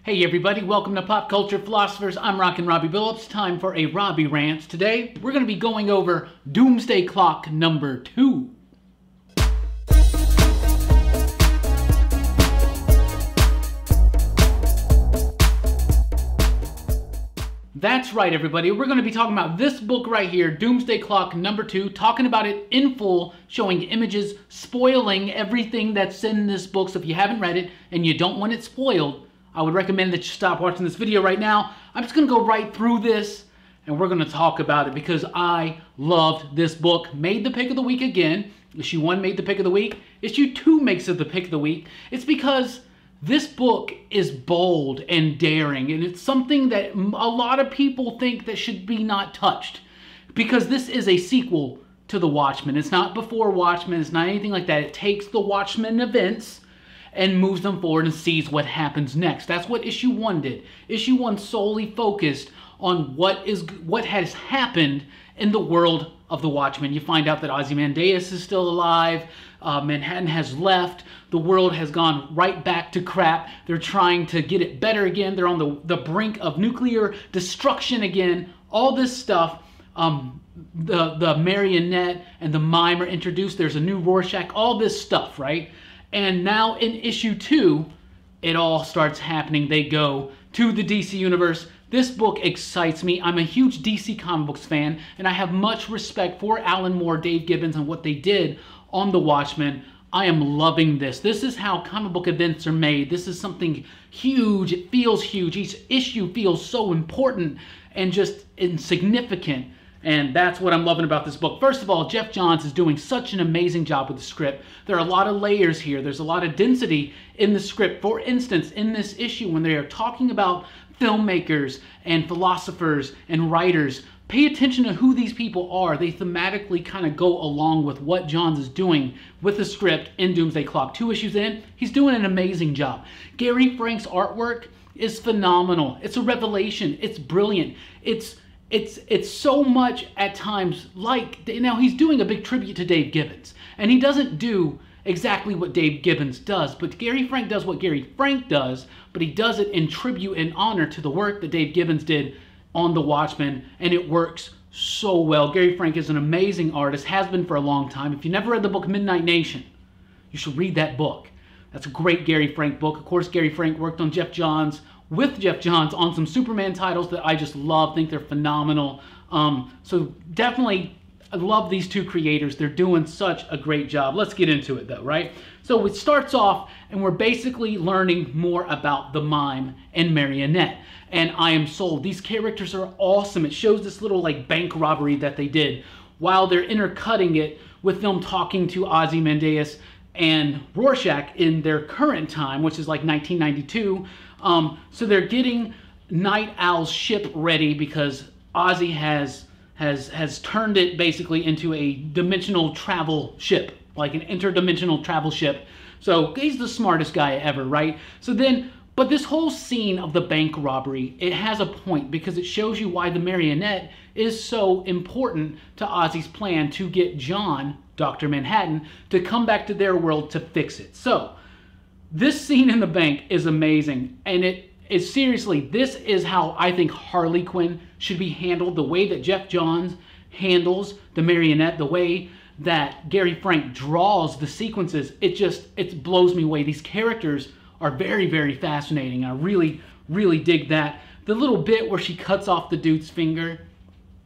Hey everybody, welcome to Pop Culture Philosophers. I'm Rockin Robbie Billups. Time for a Robbie Rants. Today, we're going to be going over Doomsday Clock number 2. That's right, everybody. We're going to be talking about this book right here, Doomsday Clock number 2, talking about it in full, showing images, spoiling everything that's in this book. So if you haven't read it and you don't want it spoiled, I would recommend that you stop watching this video right now. I'm just going to go right through this and we're going to talk about it because I loved this book. Made the pick of the week again. Issue 1 made the pick of the week. Issue 2 makes it the pick of the week. It's because this book is bold and daring, and it's something that a lot of people think that should be not touched because this is a sequel to The Watchmen. It's not before Watchmen. It's not anything like that. It takes the Watchmen events and moves them forward and sees what happens next. That's what issue 1 did. Issue 1 solely focused on what has happened in the world of the Watchmen. You find out that Ozymandias is still alive. Manhattan has left. The world has gone right back to crap. They're trying to get it better again. They're on the brink of nuclear destruction again. All this stuff. The marionette and the mime are introduced. There's a new Rorschach. All this stuff, right? And now in issue 2, it all starts happening. They go to the DC universe. This book excites me. I'm a huge DC Comics Books fan, and I have much respect for Alan Moore, Dave Gibbons, and what they did on The Watchmen. I am loving this. This is how comic book events are made. This is something huge. It feels huge. Each issue feels so important and just insignificant. And that's what I'm loving about this book. First of all, Geoff Johns is doing such an amazing job with the script. There are a lot of layers here. There's a lot of density in the script. For instance, in this issue, when they are talking about filmmakers and philosophers and writers, pay attention to who these people are. They thematically kind of go along with what Johns is doing with the script in Doomsday Clock. 2 issues in, he's doing an amazing job. Gary Frank's artwork is phenomenal. It's a revelation. It's brilliant. It's so much at times like, now he's doing a big tribute to Dave Gibbons, and he doesn't do exactly what Dave Gibbons does, but Gary Frank does what Gary Frank does, but he does it in tribute and honor to the work that Dave Gibbons did on The Watchmen, and it works so well. Gary Frank is an amazing artist, has been for a long time. If you never read the book Midnight Nation, you should read that book. That's a great Gary Frank book. Of course, Gary Frank worked on with Geoff Johns on some Superman titles that I just love, think they're phenomenal. So definitely, I love these 2 creators. They're doing such a great job. Let's get into it though, right? So it starts off and we're basically learning more about the Mime and Marionette. And I am sold. These characters are awesome. It shows this little like bank robbery that they did while they're intercutting it with them talking to Ozymandias and Rorschach in their current time, which is like 1992. So they're getting Night Owl's ship ready because Ozzy has turned it basically into a dimensional travel ship, like an interdimensional travel ship. So he's the smartest guy ever, right? So then, but this whole scene of the bank robbery, it has a point because it shows you why the marionette is so important to Ozzy's plan to get John, Dr. Manhattan, to come back to their world to fix it. So this scene in the bank is amazing, and it is seriously, this is how I think Harley Quinn should be handled, the way that Geoff Johns handles the marionette, the way that Gary Frank draws the sequences. It blows me away. These characters are very, very fascinating. I really, really dig that. The little bit where she cuts off the dude's finger,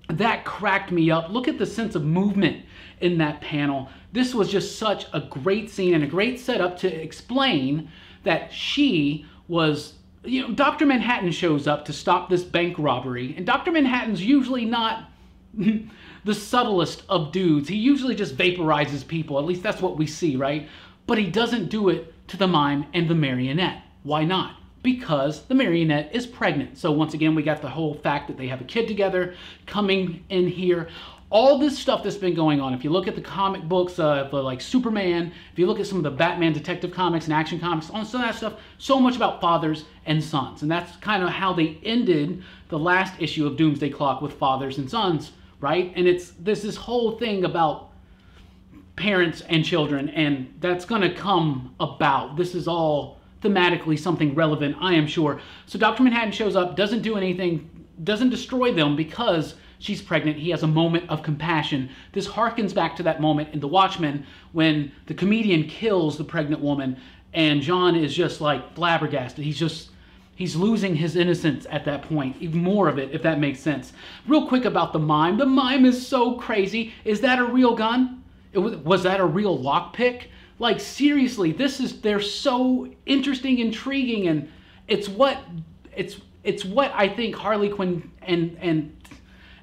that cracked me up. Look at the sense of movement in that panel. This was just such a great scene and a great setup to explain that she was, you know, Dr. Manhattan shows up to stop this bank robbery, and Dr. Manhattan's usually not the subtlest of dudes. He usually just vaporizes people. At least that's what we see, right? But he doesn't do it to the Mime and the marionette. Why not? Because the marionette is pregnant. So once again, we got the whole fact that they have a kid together coming in here. All this stuff that's been going on. If you look at the comic books, like Superman, if you look at some of the Batman Detective Comics and Action Comics, on some of that stuff, so much about fathers and sons. And that's kind of how they ended the last issue of Doomsday Clock, with fathers and sons, right? And there's this whole thing about parents and children, and that's going to come about. This is all thematically something relevant, I am sure. So Dr. Manhattan shows up, doesn't do anything, doesn't destroy them because she's pregnant. He has a moment of compassion. This harkens back to that moment in The Watchmen when the comedian kills the pregnant woman and John is just like flabbergasted. He's losing his innocence at that point. Even more of it, if that makes sense. Real quick about the Mime. The Mime is so crazy. Is that a real gun? Was that a real lockpick? Like, seriously, they're so interesting, intriguing, and it's what I think Harley Quinn and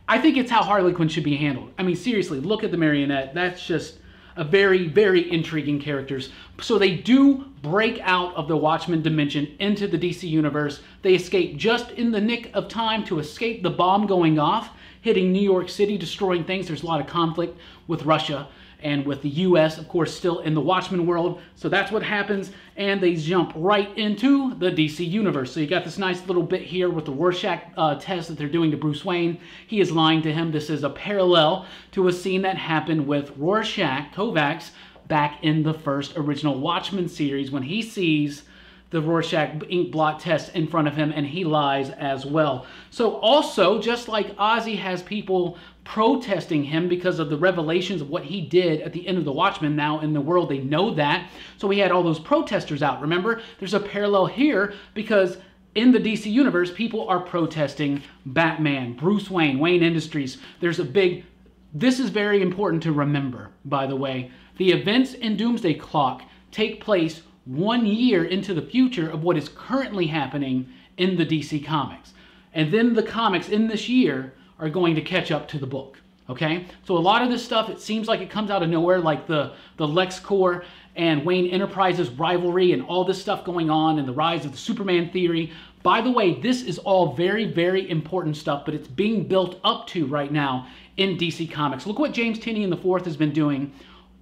I think it's how Harley Quinn should be handled. I mean, seriously, look at the marionette. That's just a very, very intriguing characters. So they do break out of the Watchmen dimension into the DC universe. They escape just in the nick of time to escape the bomb going off, hitting New York City, destroying things. There's a lot of conflict with Russia and with the US, of course, still in the Watchmen world. So that's what happens, and they jump right into the DC universe. So you got this nice little bit here with the Rorschach test that they're doing to Bruce Wayne. He is lying to him. This is a parallel to a scene that happened with Rorschach, Kovacs, back in the first original Watchmen series when he sees the Rorschach ink blot test in front of him and he lies as well. So also, just like Ozzy has people protesting him because of the revelations of what he did at the end of the Watchmen, now in the world they know that. So we had all those protesters out. Remember, there's a parallel here because in the DC universe, people are protesting Batman, Bruce Wayne, Wayne Industries. There's a big... This is very important to remember, by the way. The events in Doomsday Clock take place 1 year into the future of what is currently happening in the DC Comics. And then the comics in this year are going to catch up to the book, okay? So a lot of this stuff, it seems like it comes out of nowhere, like the LexCorp and Wayne Enterprises rivalry and all this stuff going on and the rise of the Superman theory. By the way, this is all very, very important stuff, but it's being built up to right now in DC Comics. Look what James Tynion IV has been doing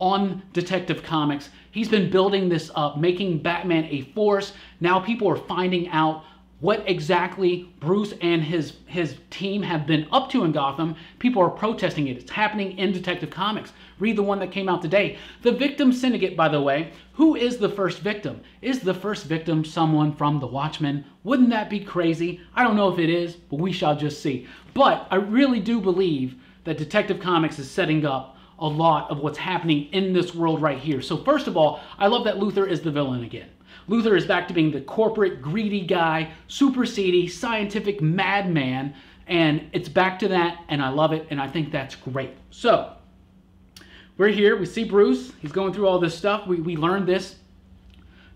on Detective Comics. He's been building this up, making Batman a force. Now people are finding out what exactly Bruce and his team have been up to in Gotham. People are protesting it. It's happening in Detective Comics. Read the one that came out today. The Victim Syndicate, by the way, who is the first victim? Is the first victim someone from the Watchmen? Wouldn't that be crazy? I don't know if it is, but we shall just see. But I really do believe that Detective Comics is setting up a lot of what's happening in this world right here. So first of all, I love that Luthor is the villain again. Luthor is back to being the corporate, greedy guy, super seedy, scientific madman, and it's back to that, and I love it, and I think that's great. So, we're here, we see Bruce, he's going through all this stuff, we learned this.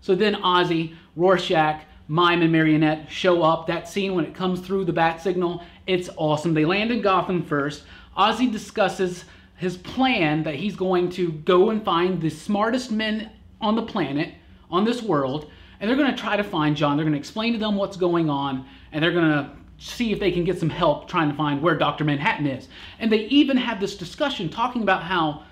So then Ozzy, Rorschach, Mime, and Marionette show up. That scene when it comes through the bat signal, it's awesome. They land in Gotham first. Ozzy discusses his plan that he's going to go and find the smartest men on the planet, on this world, and they're going to try to find John. They're going to explain to them what's going on, and they're going to see if they can get some help trying to find where Dr. Manhattan is. And they even have this discussion talking about how,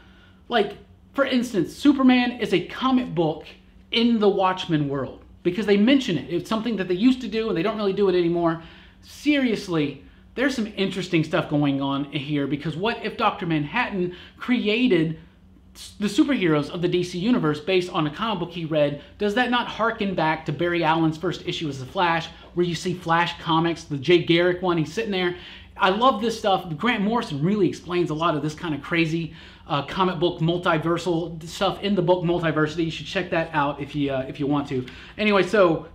like, for instance, Superman is a comic book in the Watchmen world, because they mention it. It's something that they used to do, and they don't really do it anymore. Seriously, there's some interesting stuff going on here, because what if Dr. Manhattan created the superheroes of the DC universe based on a comic book he read? Does that not harken back to Barry Allen's first issue as The Flash, where you see Flash comics, the Jay Garrick one, he's sitting there. I love this stuff. Grant Morrison really explains a lot of this kind of crazy comic book multiversal stuff in the book Multiversity. You should check that out if you want to. Anyway, so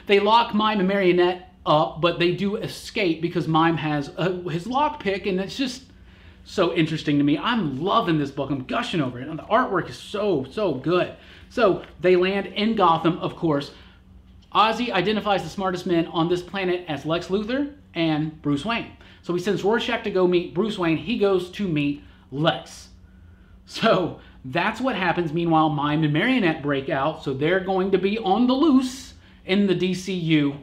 they lock Mime and Marionette up, but they do escape because Mime has his lockpick, and it's just so interesting to me. I'm loving this book. I'm gushing over it. And the artwork is so good. So they land in Gotham, of course. Ozzy identifies the smartest men on this planet as Lex Luthor and Bruce Wayne. So he sends Rorschach to go meet Bruce Wayne. He goes to meet Lex. So that's what happens. Meanwhile, Mime and Marionette break out. So they're going to be on the loose in the DCU.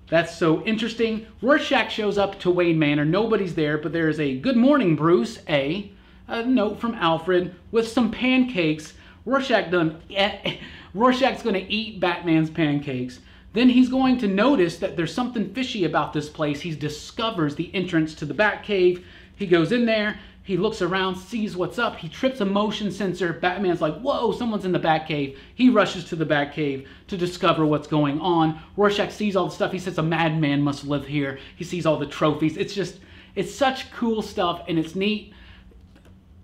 That's so interesting. Rorschach shows up to Wayne Manor. Nobody's there, but there's a "Good morning, Bruce," a note from Alfred with some pancakes. Rorschach's going to eat Batman's pancakes. Then he's going to notice that there's something fishy about this place. He discovers the entrance to the Batcave. He goes in there. He looks around, sees what's up. He trips a motion sensor. Batman's like, whoa, someone's in the Batcave. He rushes to the Batcave to discover what's going on. Rorschach sees all the stuff. He says a madman must live here. He sees all the trophies. It's such cool stuff, and it's neat.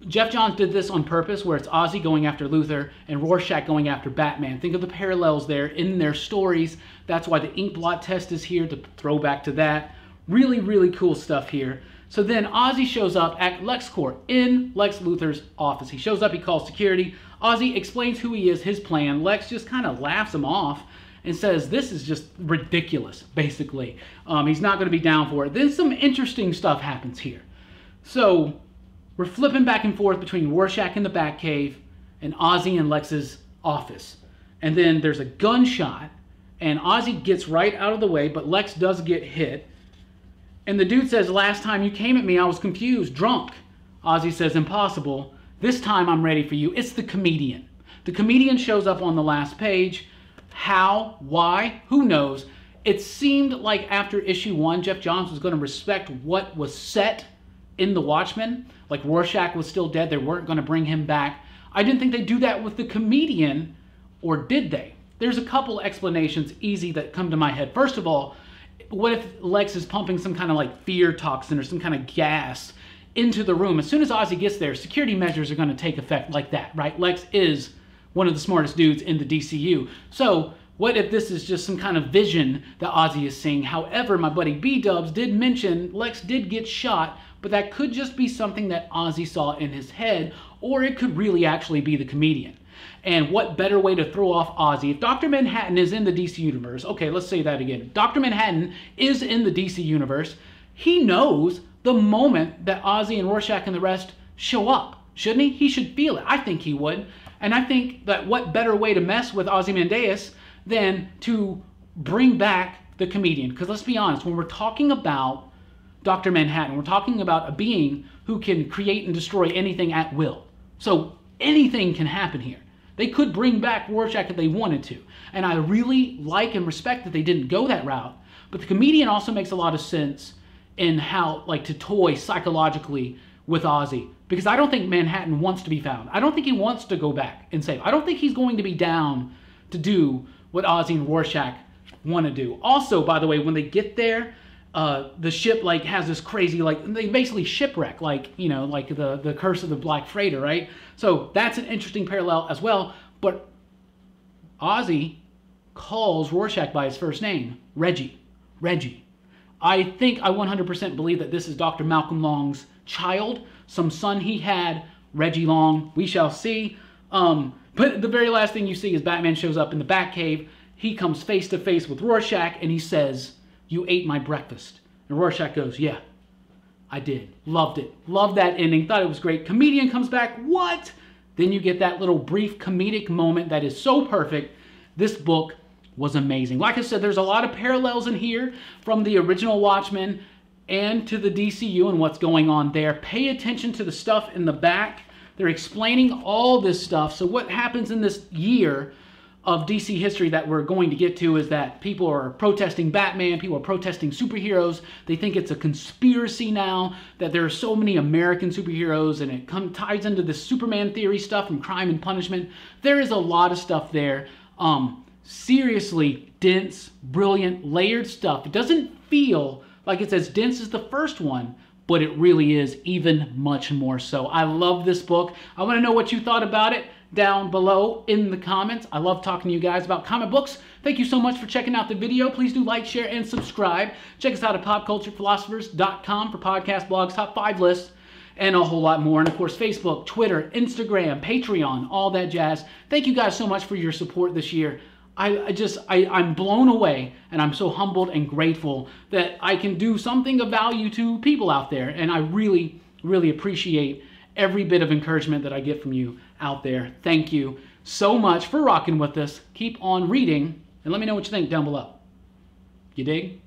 Geoff Johns did this on purpose, where it's Ozzy going after Luthor and Rorschach going after Batman. Think of the parallels there in their stories. That's why the ink blot test is here, to throw back to that. Really, really cool stuff here. So then Ozzy shows up at LexCorp in Lex Luthor's office. He shows up, he calls security. Ozzy explains who he is, his plan. Lex just kind of laughs him off and says this is just ridiculous, basically. He's not going to be down for it. Then some interesting stuff happens here. So we're flipping back and forth between Rorschach in the Batcave and Ozzy in Lex's office. And then there's a gunshot, and Ozzy gets right out of the way, but Lex does get hit. And the dude says, last time you came at me, I was confused, drunk. Ozzy says, impossible. This time I'm ready for you. It's the comedian. The comedian shows up on the last page. How? Why? Who knows? It seemed like after issue 1, Geoff Johns was going to respect what was set in The Watchmen. Like Rorschach was still dead. They weren't going to bring him back. I didn't think they'd do that with the comedian, or did they? There's a couple explanations easy that come to my head. First of all, what if Lex is pumping some kind of like fear toxin or some kind of gas into the room? As soon as Ozzy gets there, security measures are going to take effect like that, right? Lex is one of the smartest dudes in the DCU. So what if this is just some kind of vision that Ozzy is seeing? However, my buddy B-Dubs did mention Lex did get shot, but that could just be something that Ozzy saw in his head, or it could really actually be the comedian. And what better way to throw off Ozzy? If Dr. Manhattan is in the DC Universe, okay, let's say that again. If Dr. Manhattan is in the DC Universe, he knows the moment that Ozzy and Rorschach and the rest show up, shouldn't he? He should feel it. I think he would. And I think that what better way to mess with Ozymandias than to bring back the comedian? Because let's be honest, when we're talking about Dr. Manhattan, we're talking about a being who can create and destroy anything at will. So anything can happen here. They could bring back Rorschach if they wanted to. And I really like and respect that they didn't go that route. But the comedian also makes a lot of sense in how, like, to toy psychologically with Ozzy. Because I don't think Manhattan wants to be found. I don't think he wants to go back and save. I don't think he's going to be down to do what Ozzy and Rorschach want to do. Also, by the way, when they get there, the ship like has this crazy, like, they basically shipwreck, like, you know, like the Curse of the Black Freighter, right? So that's an interesting parallel as well. But Ozzy calls Rorschach by his first name, Reggie. Reggie. I think I 100% believe that this is Dr. Malcolm Long's child, some son he had, Reggie Long. We shall see. But the very last thing you see is Batman shows up in the Batcave. He comes face to face with Rorschach and he says, "You ate my breakfast." And Rorschach goes, "Yeah, I did. Loved it. Loved that ending. Thought it was great." Comedian comes back. What? Then you get that little brief comedic moment that is so perfect. This book was amazing. Like I said, there's a lot of parallels in here from the original Watchmen and to the DCU and what's going on there. Pay attention to the stuff in the back. They're explaining all this stuff. So what happens in this year of DC history that we're going to get to is that people are protesting Batman, people are protesting superheroes. They think it's a conspiracy now, that there are so many American superheroes, and it ties into this Superman theory stuff from Crime and Punishment. There is a lot of stuff there. Seriously dense, brilliant, layered stuff. It doesn't feel like it's as dense as the first one, but it really is, even much more so. I love this book. I want to know what you thought about it down below in the comments. I love talking to you guys about comic books. Thank you so much for checking out the video. Please do like, share, and subscribe. Check us out at popculturephilosophers.com for podcast, blogs, top 5 lists, and a whole lot more. And of course, Facebook, Twitter, Instagram, Patreon, all that jazz. Thank you guys so much for your support this year. I'm blown away, and I'm so humbled and grateful that I can do something of value to people out there. And I really, really appreciate every bit of encouragement that I get from you out there. Thank you so much for rocking with us. Keep on reading, and let me know what you think down below. You dig?